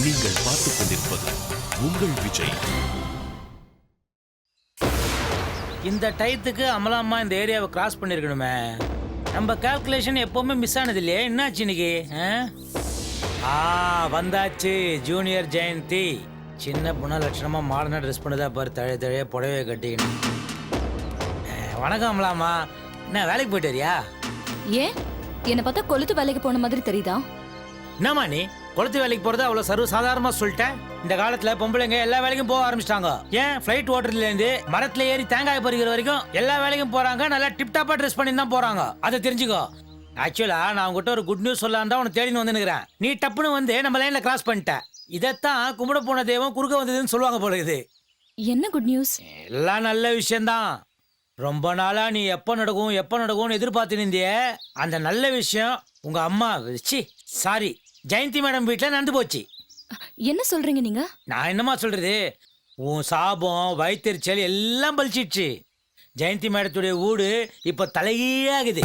நீங்கள் பார்த்துக் கொண்டிருப்பது உங்கள் விஜய். இந்த டயத்துக்கு அமலாம்மா இந்த ஏரியாவை கிராஸ் பண்ணிருக்கணுமே. நம்ம கால்குலேஷன் எப்பவுமே மிஸ் ஆனது இல்லையே. என்னாச்சு இன்னைக்கு? வந்தாச்சு ஜூனியர் ஜெயந்தி. சின்ன பொண்ணா லட்சணமா மாடர்னா ட்ரெஸ் பண்ணதா பாரு. தழைய புடவையை கட்டிக்கணும். வணக்கம் அமலாம்மா. என்ன வேலைக்கு போயிட்டு வரியா? ஏன் என்ன பார்த்தா கொளுத்து வேலைக்கு போன மாதிரி தெரியுதா? என்னம்மா நீ கொளுத்து வேலைக்கு போறது அவ்வளவு சர்வ சாதாரணமா சொல்லிட்டேன். இந்த காலத்துல பொம்பளைங்க எல்லா வேலைக்கும் போக ஆரம்பிச்சிட்டாங்க. ஏன் ஃபிளைட் ஓட்டுறதுல இருந்து மரத்துல ஏறி தேங்காய் பறிக்கிற வரைக்கும் எல்லா வேலைக்கும் போறாங்க. நல்லா டிப்டாப்பா ட்ரெஸ் பண்ணி தான் போறாங்க. அதை தெரிஞ்சுக்கோ. ஆக்சுவலா நான் உங்ககிட்ட ஒரு குட் நியூஸ் சொல்லலாம் தான் உனக்கு தேடின்னு வந்துருக்கிறேன். நீ டப்புன்னு வந்து நம்ம லைன்ல கிராஸ் பண்ணிட்ட. இதைத்தான் கும்பிட போன தெய்வம் குறுக்க வந்ததுன்னு சொல்லுவாங்க போல. இது என்ன குட் நியூஸ்? எல்லாம் நல்ல விஷயம்தான். ரொம்ப நாளா நீ எப்ப நடக்கும்னு எதிர்பார்த்து நிந்தியே. அந்த நல்ல விஷயம் உங்க அம்மா சாரி ஜெயந்தி மேடம் வீட்டுல நடந்து போச்சு. என்ன சொல்றீங்க நீங்க? நான் என்னமா சொல்றது, உன் சாபம் வயிற்றுச்சல் எல்லாம் பலிச்சிடுச்சு. ஜெயந்தி மேடத்துடைய வீடு இப்ப தலைகீழாகுது.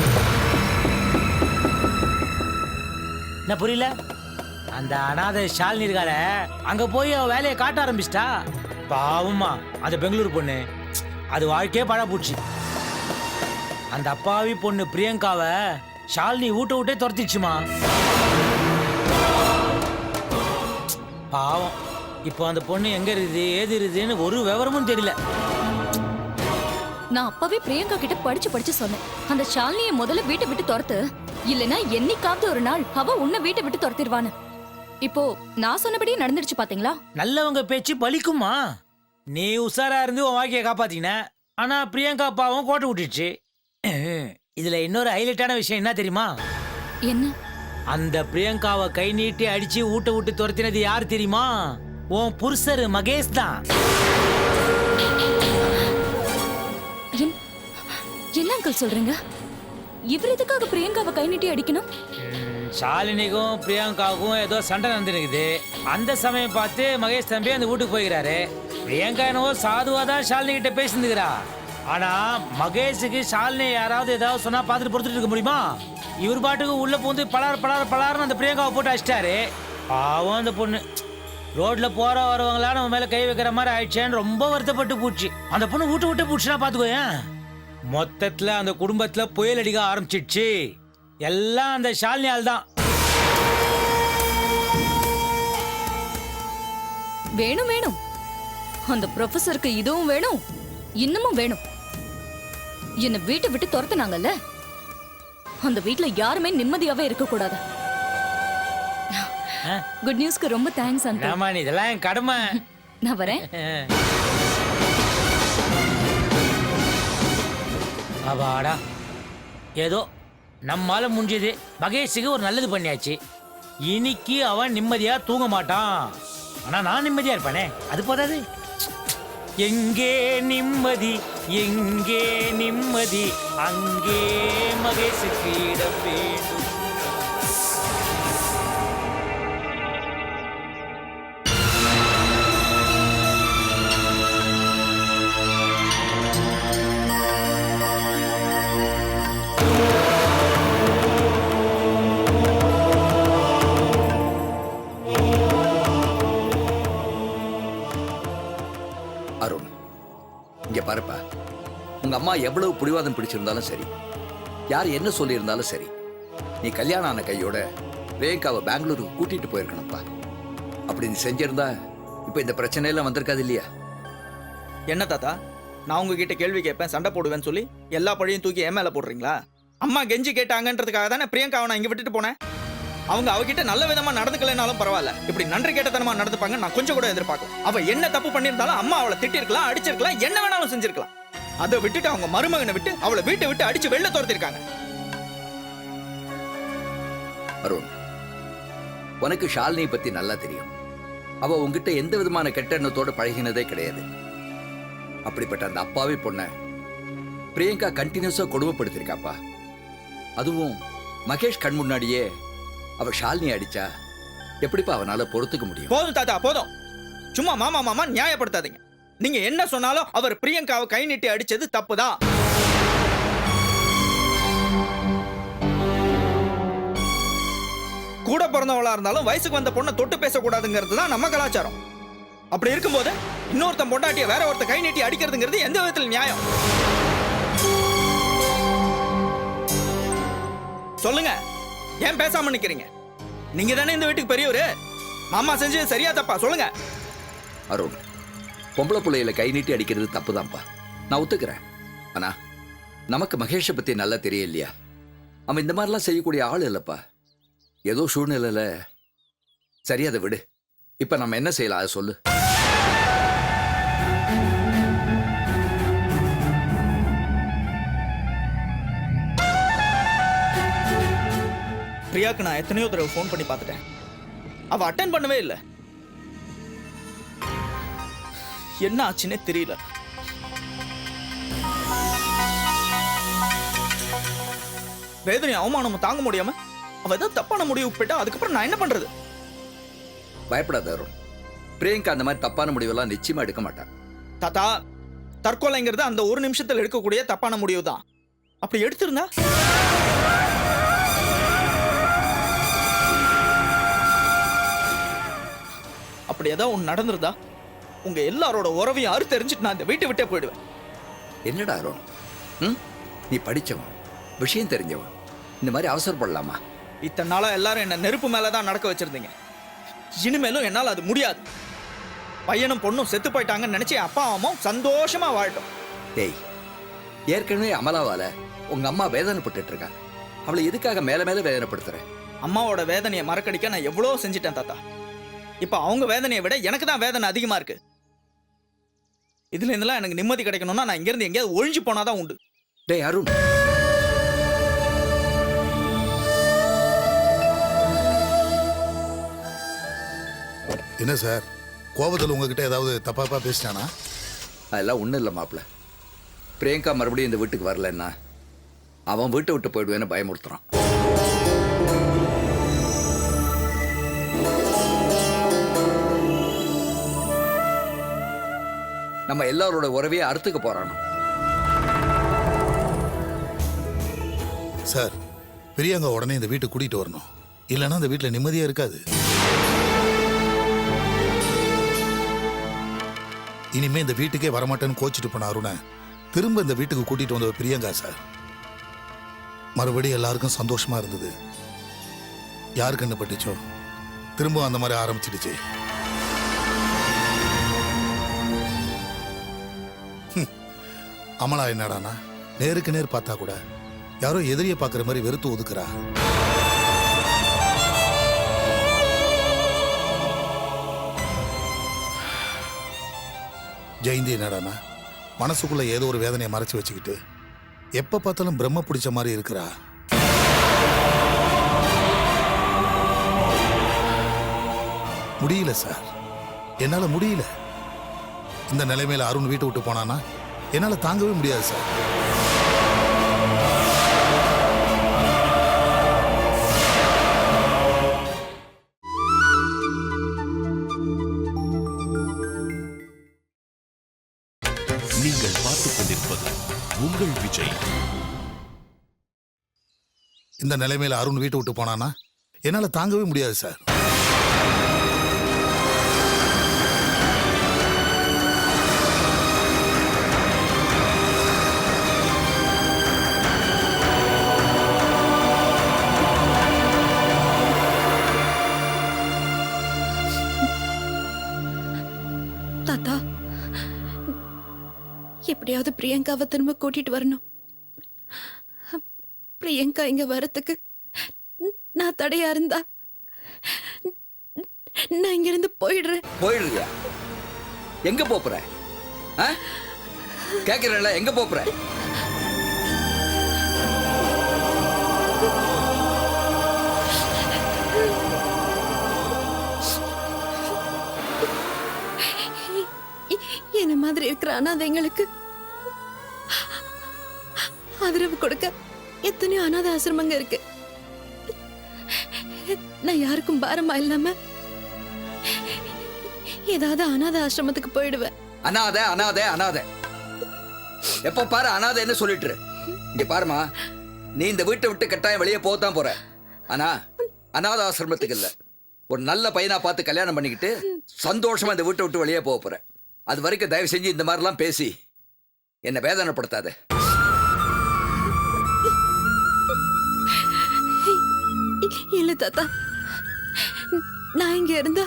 என்ன புரியல? அந்த அனாதை ஷாலினி இருக்கால, அங்க போய் அவ வேலையை காட்ட ஆரம்பிச்சிட்டா. பாவமா அந்த பெங்களூர் பொண்ணு, அது வாழ்க்கையே பழ பூச்சி. அந்த அப்பாவி பொண்ணு பிரியங்காவை ஷாலினி விட்டே துரத்திடுச்சுமா. பாவம். இப்போ அந்த பொண்ணு எங்க இருக்குது ஏது இருக்குதுன்னு ஒரு விவரமும் தெரியல. நான் அப்பவே பிரியங்கா கிட்ட படிச்சு சொன்னேன், அந்த ஷாலினியை முதல்ல வீட்டை விட்டு துரத்து, இல்லைன்னா என்னைக்காவது ஒரு நாள் அவ உன்னை வீட்டை விட்டு துரத்திடுவான்னு. இப்போ நான் சொன்னபடியே நடந்துடுச்சு பாத்தீங்களா? நல்லவங்க பேச்சு பலிக்குமா? நீ உஷாரா இருந்து உன் வாழ்க்கையை காப்பாத்தின. ஆனா பிரியங்கா அப்பாவும் கோட்டை விட்டுடுச்சு. இதுல இன்னொரு ஹைலைட்டான விஷயம் என்ன தெரியுமா? என்ன? அந்த பிரியங்காவை கை நீட்டி அடிச்சு விட்டு துரத்தினது யார் தெரியுமா? உன் புருஷர் மகேஷ் தான். என்ன அங்கிள் சொல்றீங்க? இவர் எதுக்காக பிரியங்காவை கை நீட்டி அடிக்கணும்? ஷாலினிக்கும் பிரியங்காவுக்கும் ஏதோ சண்டை நடந்துருக்குது. அந்த சமயம் பார்த்து மகேஷ் தம்பி அந்த வீட்டுக்கு போய்கிறாரு. பிரியங்கா என்னவோ சாதுவாதான் ஷாலினி கிட்ட பேசிருந்துக்கிறா. ஆனா மகேஷுக்கு ஷாலினி யாராவது ஏதாவது சொன்னா பார்த்துட்டு பொறுத்துட்டு இருக்க முடியுமா? இவர் பாட்டுக்கு உள்ள பூந்து பலார்னு அந்த பிரியங்காவை போட்டு அடிச்சிட்டாரு. பாவம் அந்த பொண்ணு ரோட்ல போற வரவங்களா நம்ம மேல கை வைக்கிற மாதிரி ஆயிடுச்சேன்னு ரொம்ப வருத்தப்பட்டு போச்சு. அந்த பொண்ணு விட்டு பூச்சுனா பாத்துக்கோயேன். மொத்தத்துல அந்த குடும்பத்துல புயல் அடிக்க ஆரம்பிச்சிடுச்சு. எல்லாம் அந்த ஷாலினியால் தான். வேணும் அந்த ப்ரொஃபசருக்கு இதுவும் வேணும், இன்னமும் வேணும். என்ன வீட்டை விட்டு துரத்துனாங்கல்ல, அந்த வீட்ல யாருமே நிம்மதியாவே இருக்க கூடாது. குட் நியூஸ்க்கு ரொம்ப தேங்க்ஸ் அங்கிள். ஆமா, நீ இதெல்லாம் என் கடமை. நான் வரேன். அவாடா, ஏதோ நம்மால முடிஞ்சது. மகேஷுக்கு ஒரு நல்லது பண்ணியாச்சு. இன்னைக்கு அவன் நிம்மதியா தூங்க மாட்டான். ஆனா நான் நிம்மதியா இருப்பானே, அது போதாது. எங்கே நிம்மதி எங்கே நிம்மதி, அங்கே மகேஷுக்கு இடம் வேண்டும். அருண், இங்க பாருப்பா, உங்க அம்மா எவ்வளவு புடிவாதம் பிடிச்சிருந்தாலும் சரி, யார் என்ன சொல்லியிருந்தாலும் சரி, நீ கல்யாணம் ஆன கையோட பிரியங்காவை பெங்களூருக்கு கூட்டிட்டு போயிருக்கணும்ப்பா. அப்படி நீ செஞ்சிருந்தா இப்ப இந்த பிரச்சனை எல்லாம் வந்திருக்காது இல்லையா? என்ன தாத்தா, நான் உங்ககிட்ட கேள்வி கேட்பேன், சண்டை போடுவேன்னு சொல்லி எல்லா பழியும் தூக்கி என் மேல போடுறீங்களா? அம்மா கெஞ்சி கேட்டாங்கன்றதுக்காக தானே பிரியங்காவை நான் இங்க விட்டுட்டு போனேன். அவங்க அவகிட்ட நல்ல விதமா நடந்துக்கலனாலும் பரவாயில்ல, இப்படி நன்றி கேட்டத்தனமா நடந்துப்பாங்க நான் கொஞ்சம் கூட எதிர்பார்க்கல. அவ என்ன தப்பு பண்ணியிருந்தாலும் அம்மா அவளை திட்டிருக்கலாம், அடிச்சிருக்கலாம், என்ன வேணாலும் செஞ்சிருக்கலாம். அதை விட்டுட்டு அவங்க மருமகனை விட்டு அவளை வீட்டை விட்டு அடிச்சு வெளில துரத்திருக்காங்க. அருண், உனக்கு ஷாலினியை பத்தி நல்லா தெரியும். அவ உங்ககிட்ட எந்த விதமான கெட்ட எண்ணத்தோட பழகினதே கிடையாது. அப்படிப்பட்ட அந்த அப்பாவி பொண்ண பிரியங்கா கண்டினியூஸா கொடுமைப்படுத்திருக்காப்பா. அதுவும் மகேஷ் கண் முன்னாடியே அவ ஷாலினி அடிச்சா எப்படிப்பா அவனால பொறுத்துக்க முடியும்? போதும் தாத்தா, போதும். சும்மா மாமா நியாயப்படுத்தாதீங்க. நீங்க என்ன சொன்னாலும் அவர் பிரியங்காவை கை நீட்டி அடிச்சது தப்புதான். கூட பிறந்தவளா இருந்தாலும் வயசுக்கு வந்த பொண்ணை தொட்டு பேசக்கூடாதுங்கிறது தான் நம்ம கலாச்சாரம். அப்படி இருக்கும்போது இன்னொருத்தன் பொண்டாட்டிய வேற ஒருத்த கை நீட்டி அடிக்கிறதுங்கிறது எந்த விதத்தில் நியாயம்? சொல்லுங்க, ஏன் பேசாம நிக்கிறீங்க? நீங்க தானே இந்த வீட்டுக்கு பெரியவரு. மாமா செஞ்சது சரியா தப்பா சொல்லுங்க. அருண், பொம்பளை பிள்ளையில கை நீட்டி அடிக்கிறது தப்புதான்ப்பா, நான் ஒத்துக்கிறேன். ஆனா நமக்கு மகேஷை பத்தி நல்லா தெரியும் இல்லையா? அவன் இந்த மாதிரிலாம் செய்யக்கூடிய ஆள் இல்லப்பா. ஏதோ சூழ்நிலையில சரி, அதை விடு. இப்ப நம்ம என்ன செய்யலாம் அதை சொல்லு. பிரியாக்கு நான் எத்தனையோ தடவை ஃபோன் பண்ணி பார்த்துட்டேன். அவ அட்டென்ட் பண்ணவே இல்லை. என்ன ஆச்சுன்னே தெரியல. வேதனை அவமானமும் தாங்க முடியாம அவ ஏதாவது தப்பான முடிவு போயிட்டா அதுக்கப்புறம் நான் என்ன பண்றது? பயப்படாத அருண், பிரியங்கா அந்த மாதிரி தப்பான முடிவெல்லாம் நிச்சயமா எடுக்க மாட்டான். தாத்தா, தற்கொலைங்கிறது அந்த ஒரு நிமிஷத்தில் எடுக்கக்கூடிய தப்பான முடிவு தான். அப்படி எடுத்திருந்தா அப்படி ஏதாவது ஒன்று நடந்திருந்தா உங்க எல்லாரோட உறவையும் அறுத்தெறிஞ்சிட்டு நான் இந்த வீட்டை விட்டே போயிடுவேன். என்னடா அருண், நீ படிச்சவன், விஷயம் தெரிஞ்சவன், இந்த மாதிரி அவசரப்படலாமா? இத்தனை நாளா எல்லாரும் என்ன நெருப்பு மேலதான் நடக்க வச்சிருந்தீங்க. இனிமேலும் என்னால் அது முடியாது. பையனும் பொண்ணும் செத்து போயிட்டாங்கன்னு நினைச்சு அப்பா அம்மாவும் சந்தோஷமா வாழட்டும். டேய், ஏற்கனவே அமலாவால உங்க அம்மா வேதனைப்பட்டு இருக்காங்க. அவளை எதுக்காக மேல மேல வேதனைப்படுத்துற? அம்மாவோட வேதனையை மறக்கடிக்க நான் எவ்வளோ செஞ்சிட்டேன் தாத்தா. இப்ப அவங்க வேதனையை விட எனக்கு தான் வேதனை அதிகமா இருக்கு. இதுல இருந்தெல்லாம் எனக்கு நிம்மதி கிடைக்கணும்னா நான் இங்க இருந்து எங்கேயாவது ஒழிஞ்சு போனாதான் உண்டு. டேய் அருண், என்ன சார், கோபத்தில் உங்ககிட்ட ஏதாவது தப்பாப்பா பேசிட்டானா? அதெல்லாம் ஒன்றும் இல்லை மாப்பிள்ள. பிரியங்கா மறுபடியும் இந்த வீட்டுக்கு வரலன்னா அவன் வீட்டை விட்டு போயிடுவேன்னு பயமுறுத்துறான். நம்ம எல்லாரோட உறவையே அறுத்துக்க போறானோ. சார், பிரியங்கா உடனே இந்த வீட்டுக்கு கூட்டிகிட்டு வரணும், இல்லைன்னா இந்த வீட்டில் நிம்மதியாக இருக்காது. இனிமே இந்த வீட்டுக்கே வரமாட்டேன்னு கோச்சிட்டு போன அருணை திரும்ப இந்த வீட்டுக்கு கூட்டிட்டு வந்த பிரியங்கா சார். மறுபடியும் எல்லாருக்கும் சந்தோஷமா இருந்தது. யாரு கண்ணு பட்டுச்சோ திரும்ப அந்த மாதிரி ஆரம்பிச்சிடுச்சு. அமலா என்னடானா நேருக்கு நேர் பார்த்தா கூட யாரோ எதிரியை பார்க்குற மாதிரி வெறுத்து ஒதுக்குறா. ஜெயந்தி என்னடானா மனசுக்குள்ள ஏதோ ஒரு வேதனையை மறைச்சு வச்சுக்கிட்டு எப்ப பார்த்தாலும் பிரம்ம பிடிச்ச மாதிரி இருக்கிறா. முடியல சார், என்னால முடியல. இந்த நிலைமையில அருண் வீட்டை விட்டு போனானா என்னால தாங்கவே முடியாது சார். நீங்கள் பார்த்துக் கொண்டிருப்பது உங்கள் விஜய். இந்த நிலைமையில அருண் வீட்டை விட்டு போனானா என்னால தாங்கவே முடியாது சார். தாத்தா, எப்படியாவது பிரியங்காவை திரும்ப கூட்டிட்டு வரணும். பிரியங்கா இங்க வரத்துக்கு நான் தடையா இருந்தா நான் இங்க இருந்து போயிடுறேன். போயிடுறியா? எங்க போற? கேக்குறல, எங்க போற? என்ன மாதிரி இருக்கிற அனாதைங்களுக்கு ஆதரவு கொடுக்க எத்தனையோ அனாதை ஆசிரமங்க இருக்கு. நான் யாருக்கும் பாரமா இல்லாம ஏதாவது அனாதை ஆசிரமத்துக்கு போயிடுவேன். அனாதை அனாதை அனாதை, எப்ப பாரு அனாதைன்னு சொல்லிட்டு இங்க பாருமா, நீ இந்த வீட்டை விட்டு கட்டாயம் வெளியே போகத்தான் போற. ஆனா அநாத ஆசிரமத்துக்கு இல்ல, ஒரு நல்ல பையனா பார்த்து கல்யாணம் பண்ணிக்கிட்டு சந்தோஷமா இந்த வீட்டை விட்டு வெளியே போக போறேன். அது வரைக்கும் தயவு செஞ்சு இந்த மாதிரிலாம் பேசி என்னை வேதனைப்படுத்தாத. இல்ல தாத்தா, நான் இங்க இருந்தா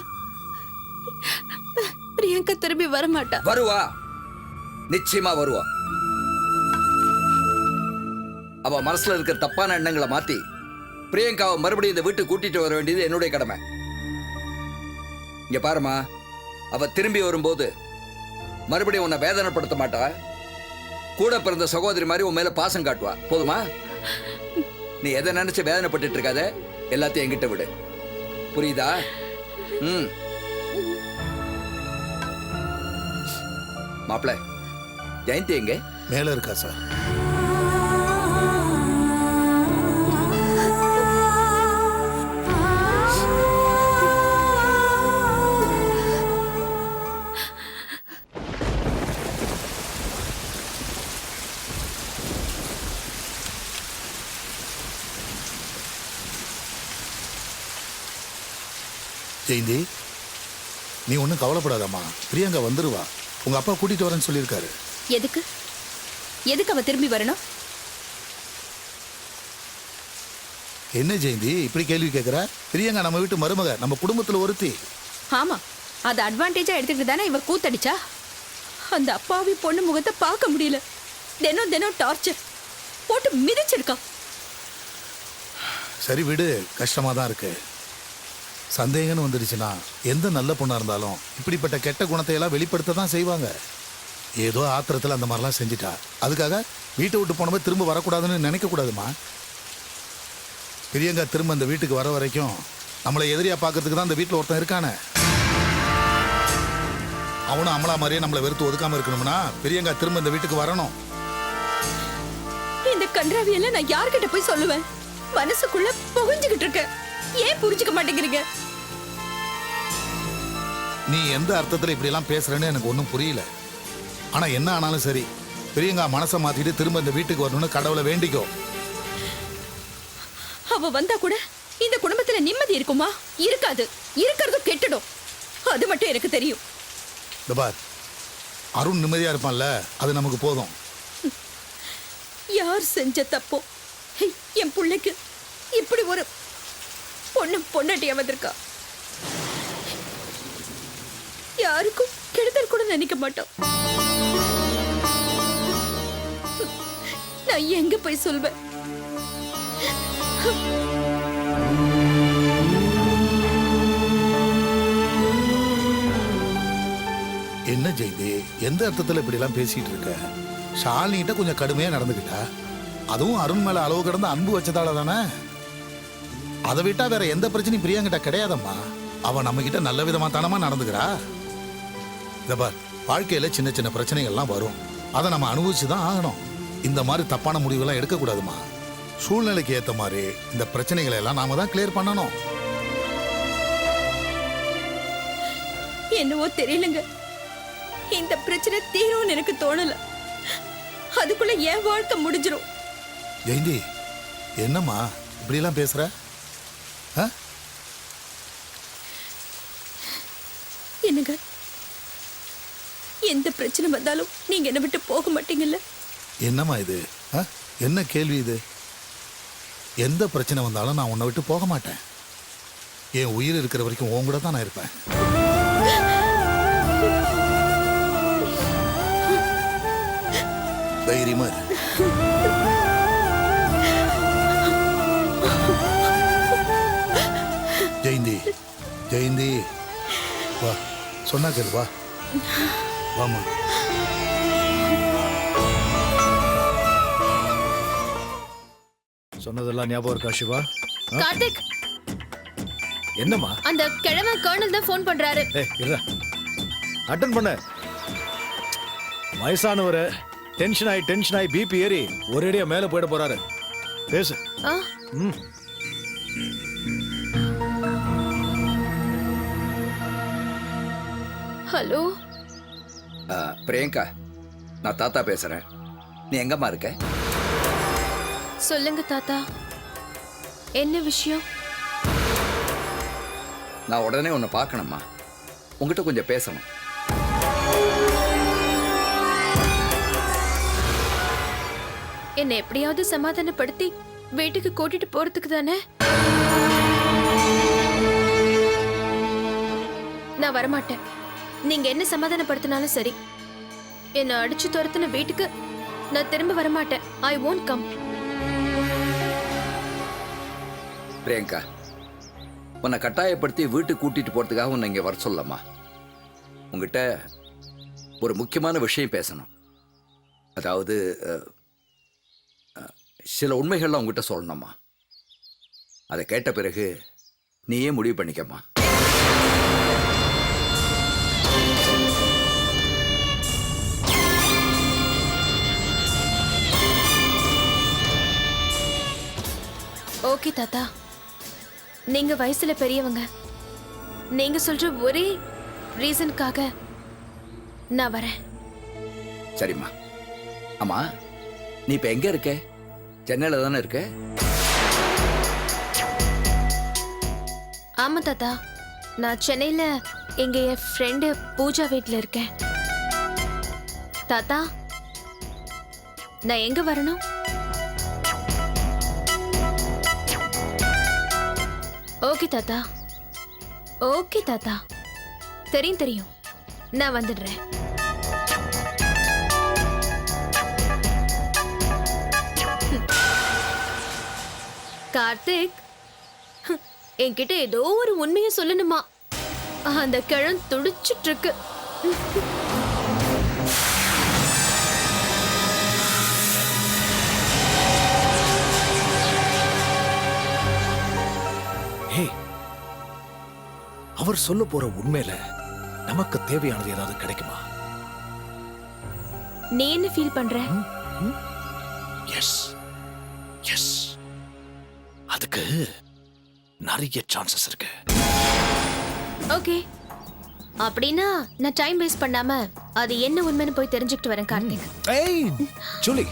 பிரியங்கா திரும்பி வர மாட்டா. வருவா, நிச்சயமா வருவா. அவ மனசுல இருக்கிற தப்பான எண்ணங்களை மாத்தி பிரியங்காவை மறுபடியும் இந்த வீட்டுக்கு கூட்டிட்டு வர வேண்டியது என்னுடைய கடமை. இங்க பாருமா, அவ திரும்பி வரும்போது மறுபடியும் உன்னை வேதனைப்படுத்த மாட்டா. கூட பிறந்த சகோதரி மாதிரி உன் மேல பாசம் காட்டுவா. போதுமா? நீ எதை நினைச்சு வேதனைப்பட்டு இருக்காத, எல்லாத்தையும் என்கிட்ட விடு. புரியுதா? மாப்பிள்ள, ஜெயந்தி எங்க? மேல இருக்கா சார். ஜெயந்தி, நீ ஒன்றும் கவலைப்படாதம்மா. பிரியங்கா வந்துருவா. உங்க அப்பா கூட்டிட்டு வரேன்னு சொல்லியிருக்காரு. எதுக்கு எதுக்கு அவ திரும்பி வரணும்? என்ன ஜெயந்தி இப்படி கேள்வி கேட்குற? பிரியங்கா நம்ம வீட்டு மருமக, நம்ம குடும்பத்துல ஒருத்தி. ஆமா, அது அட்வான்டேஜா எடுத்துக்கிட்டு தானே இவ கூத்தடிச்சா. அந்த அப்பாவி பொண்ணு முகத்தை பார்க்க முடியல. தினம் தினம் டார்ச்சர் போட்டு மிதிச்சிருக்கா. சரி விடு, கஷ்டமா தான் இருக்கு. சந்தேகம்னு வந்துடுச்சுன்னா எந்த நல்ல பொண்ணா இருந்தாலும் இப்படிப்பட்ட கெட்ட குணத்தை எல்லாம் வெளிப்படுத்த தான் செய்வாங்க. ஏதோ ஆத்திரத்தில் அந்த மாதிரிலாம் செஞ்சிட்டா. அதுக்காக வீட்டை விட்டு போனப்போ திரும்ப வரக்கூடாதுன்னு நினைக்க கூடாதுமா. பிரியங்கா திரும்ப அந்த வீட்டுக்கு வர வரைக்கும் நம்மளை எதிரியா பார்க்கறதுக்கு தான் அந்த வீட்டில் ஒருத்தன் இருக்கானே. அவனும் அமலா மாதிரியே நம்மளை வெறுத்து ஒதுக்காம இருக்கணும்னா பிரியங்கா திரும்ப இந்த வீட்டுக்கு வரணும். இந்த கன்றாவியெல்லாம் நான் யார்கிட்ட போய் சொல்லுவேன்? மனசுக்குள்ள புகுஞ்சுகிட்டு இருக்க. ஏன் புரிஞ்சுக்க மாட்டேங்கிறீங்க? நீ எந்த அர்த்தத்தில் இப்படிலாம் பேசுறேன்னு எனக்கு ஒன்றும் புரியல. ஆனா என்ன ஆனாலும் சரி, பிரியங்கா மனசை மாத்திட்டு திரும்ப இந்த வீட்டுக்கு வரணும்னு கடவுளை வேண்டிக்கோ. அவ வந்தா கூட இந்த குடும்பத்துல நிம்மதி இருக்குமா? இருக்காது. இருக்கிறதும் கெட்டுடும். அது மட்டும் எனக்கு தெரியும். இந்த பார், அருண் நிம்மதியா இருப்பான்ல, அது நமக்கு போதும். யார் செஞ்ச தப்போ என் பிள்ளைக்கு இப்படி ஒரு பொண்டாட்டியா வந்திருக்கா. யாருக்கும் கெடுதல் கூட நினைக்க மாட்டோம். நான் எங்க போய் சொல்வேன்? என்ன ஜெயந்தி, எந்த அர்த்தத்தில் இப்படி எல்லாம் பேசிட்டு இருக்க? ஷாலினிகிட்ட கொஞ்சம் கடுமையா நடந்துக்கிட்டா. அதுவும் அருண் மேல அளவு கடந்த அன்பு வச்சதால தானே. அதை விட்டா வேற எந்த பிரச்சனையும் பிரியங்கிட்ட கிடையாதம்மா. அவன் நம்ம கிட்ட நல்ல விதமா தானமா நடந்துக்கிறா. இந்த பார், வாழ்க்கையில சின்ன சின்ன பிரச்சனைகள்லாம் வரும். அதை நம்ம அனுபவிச்சுதான் ஆகணும். இந்த மாதிரி தப்பான முடிவெல்லாம் எடுக்கக்கூடாதுமா. சூழ்நிலைக்கு ஏற்ற மாதிரி இந்த பிரச்சனைகளை எல்லாம் நாம தான் கிளியர் பண்ணணும். என்னவோ தெரியலங்க, இந்த பிரச்சனை தீரும்னு எனக்கு தோணல. அதுக்குள்ள என் வாழ்க்கை முடிஞ்சிடும். ஜெயந்தி, என்னம்மா இப்படி எல்லாம் பேசுற? என்னங்க, எந்த பிரச்சனை வந்தாலும் நீங்க என்ன விட்டு போக மாட்டீங்கல்ல? என்னம்மா இது? என்ன கேள்வி இது? எந்த பிரச்சனை வந்தாலும் நான் உன்னை விட்டு போக மாட்டேன். என் உயிர் இருக்கிற வரைக்கும் உன் கூட தான் நான் இருப்பேன். தைரியமா இரு. ஜெயந்தி, ஜெயந்தி வா, சொன்னா கேளு, வா வாமா. சொன்னதெல்லாம் ஞாபகம் இருக்கா சிவா? கார்த்திக், என்னம்மா? அந்த கிழமை கர்னல் தான் ஃபோன் பண்றாரு. இருடா, அட்டன் பண்ண. வயசானவர் டென்ஷன் ஆகி பிபி ஏறி ஒரேடியா மேல போயிட போறாரு. பேசு. ஹலோ பிரியங்கா, நான் தாத்தா பேசுறேன். நீ எங்கம்மா இருக்க? சொல்லுங்க தாத்தா, என்ன விஷயம்? நான் உடனே உன்னை பார்க்கணும்மா. உங்ககிட்ட கொஞ்சம் பேசணும். என்னை எப்படியாவது சமாதானப்படுத்தி வீட்டுக்கு கூட்டிட்டு போறதுக்கு தானே? நான் வரமாட்டேன். நீங்க என்ன சமாதானப்படுத்தினாலும் சரி, என்னை அடிச்சு துரத்துன வீட்டுக்கு நான் திரும்ப வரமாட்டேன். ஐ won't கம். பிரியங்கா, உன்னை கட்டாயப்படுத்தி வீட்டுக்கு கூட்டிட்டு போறதுக்காக உன்னை இங்கே வர சொல்லம்மா. உங்ககிட்ட ஒரு முக்கியமான விஷயம் பேசணும். அதாவது சில உண்மைகள்லாம் உங்ககிட்ட சொல்லணும்மா. அதை கேட்ட பிறகு நீயே முடிவு பண்ணிக்கம்மா. ஓகே தாத்தா, நீங்க வயசுல பெரியவங்க. நீங்க சொல்ற ஒரே ரீசனுக்காக நான் வரேன். சரிம்மா. ஆமா, நீ இப்ப எங்க இருக்க? சென்னையில தானே இருக்க? ஆமா தாத்தா, நான் சென்னையில எங்க என் ஃப்ரெண்டு பூஜா வீட்ல இருக்கேன். தாத்தா, நான் எங்க வரணும்? ஓகே தாத்தா, ஓகே தாத்தா, தெரியும் தெரியும், நான் வந்துடுறேன். கார்த்திக், என்கிட்ட ஏதோ ஒரு உண்மையை சொல்லணுமா? அந்த கிழம் துடிச்சிட்டு இருக்கு. ஹே, அவர் சொல்ல போற உண்மையில நமக்கு தேவையானது ஏதாவது கிடைக்குமா? நீ என்ன ஃபீல் பண்ற? எஸ் எஸ், அதுக்கு நிறைய சான்சஸ் இருக்கு. ஓகே, அப்படின்னா நான் டைம் வேஸ்ட் பண்ணாம அது என்ன உண்மைன்னு போய் தெரிஞ்சுக்கிட்டு வரேன் கார்த்திக். ஏய் ஜூலி,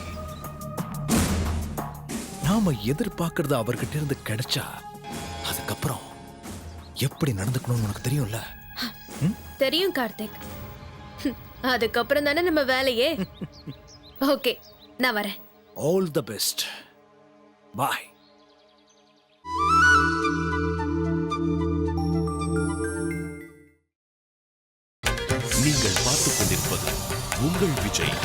நாம எதிர்பார்க்கறது அவர்கிட்ட இருந்து கிடைச்சா அதுக்கப்புறம் எப்படி நடந்துக்கணும்னு உனக்கு தெரியும்ல? தெரியும் கார்த்திக். அதுக்கப்புறம் தானே நம்ம வேலையே. ஓகே, நான் வரேன். All the best. பாய். நீங்கள் பார்த்துக் கொண்டிருப்பது உங்கள் விஜய்.